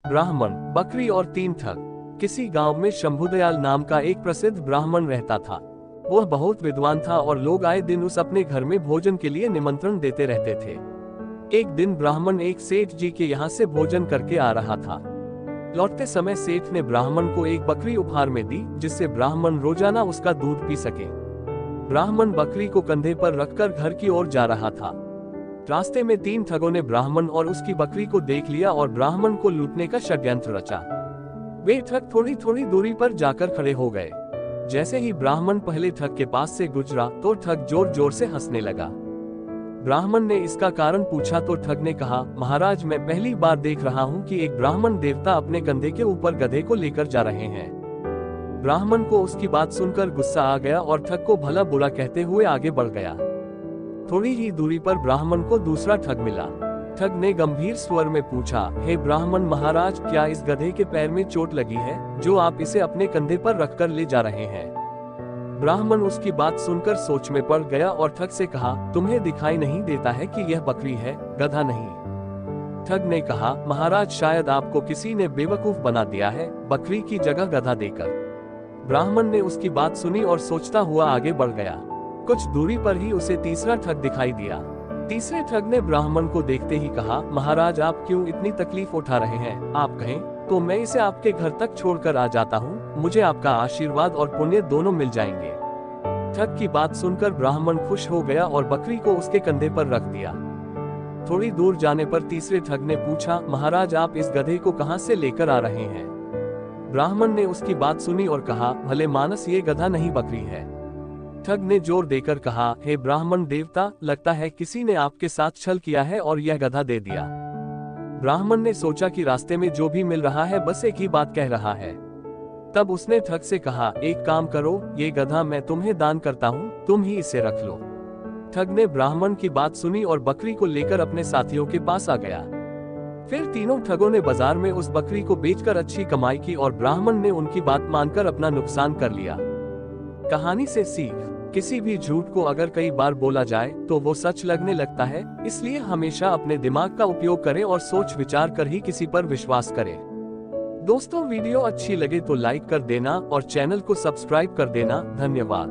ब्राह्मण, बकरी और 3 ठग। किसी गांव में शंभुदयाल नाम का एक प्रसिद्ध ब्राह्मण रहता था। वह बहुत विद्वान था और लोग आए दिन उस अपने घर में भोजन के लिए निमंत्रण देते रहते थे। एक दिन ब्राह्मण एक सेठ जी के यहाँ से भोजन करके आ रहा था। लौटते समय सेठ ने ब्राह्मण को एक बकरी उपहार में दी, जिससे ब्राह्मण रोजाना उसका दूध पी सके। ब्राह्मण बकरी को कंधे पर रखकर घर की ओर जा रहा था। रास्ते में 3 ठगों ने ब्राह्मण और उसकी बकरी को देख लिया और ब्राह्मण को लूटने का षड्यंत्र रचा। वे ठग थोड़ी थोड़ी दूरी पर जाकर खड़े हो गए। जैसे ही ब्राह्मण पहले ठग के पास से गुजरा तो ठग जोर जोर से हंसने लगा। ब्राह्मण ने इसका कारण पूछा तो ठग ने कहा, महाराज, मैं पहली बार देख रहा हूँ कि एक ब्राह्मण देवता अपने कंधे के ऊपर गधे को लेकर जा रहे हैं। ब्राह्मण को उसकी बात सुनकर गुस्सा आ गया और ठग को भला बुरा कहते हुए आगे बढ़ गया। थोड़ी ही दूरी पर ब्राह्मण को दूसरा ठग मिला। ठग ने गंभीर स्वर में पूछा, हे ब्राह्मण महाराज, क्या इस गधे के पैर में चोट लगी है जो आप इसे अपने कंधे पर रखकर ले जा रहे हैं? ब्राह्मण उसकी बात सुनकर सोच में पड़ गया और ठग से कहा, तुम्हें दिखाई नहीं देता है कि यह बकरी है, गधा नहीं। ठग ने कहा, महाराज, शायद आपको किसी ने बेवकूफ बना दिया है, बकरी की जगह गधा देकर। ब्राह्मण ने उसकी बात सुनी और सोचता हुआ आगे बढ़ गया। कुछ दूरी पर ही उसे तीसरा ठग दिखाई दिया। तीसरे ठग ने ब्राह्मण को देखते ही कहा, महाराज, आप क्यों इतनी तकलीफ उठा रहे हैं? आप कहें तो मैं इसे आपके घर तक छोड़कर आ जाता हूँ, मुझे आपका आशीर्वाद और पुण्य दोनों मिल जाएंगे। ठग की बात सुनकर ब्राह्मण खुश हो गया और बकरी को उसके कंधे पर रख दिया। थोड़ी दूर जाने पर तीसरे ठग ने पूछा, महाराज, आप इस गधे को कहाँ से लेकर आ रहे हैं? ब्राह्मण ने उसकी बात सुनी और कहा, भले मानस, ये गधा नहीं बकरी है। ठग ने जोर देकर कहा, हे ब्राह्मण देवता, लगता है किसी ने आपके साथ छल किया है और यह गधा दे दिया। ब्राह्मण ने सोचा कि रास्ते में जो भी मिल रहा है बस एक ही बात कह रहा है। तब उसने ठग से कहा, एक काम करो, ये गधा मैं तुम्हें दान करता हूँ, तुम ही इसे रख लो। ठग ने ब्राह्मण की बात सुनी और बकरी को लेकर अपने साथियों के पास आ गया। फिर तीनों ठगों ने बाजार में उस बकरी को बेचकर अच्छी कमाई की और ब्राह्मण ने उनकी बात मानकर अपना नुकसान कर लिया। कहानी से सीख, किसी भी झूठ को अगर कई बार बोला जाए तो वो सच लगने लगता है, इसलिए हमेशा अपने दिमाग का उपयोग करें और सोच विचार कर ही किसी पर विश्वास करें। दोस्तों, वीडियो अच्छी लगे तो लाइक कर देना और चैनल को सब्सक्राइब कर देना। धन्यवाद।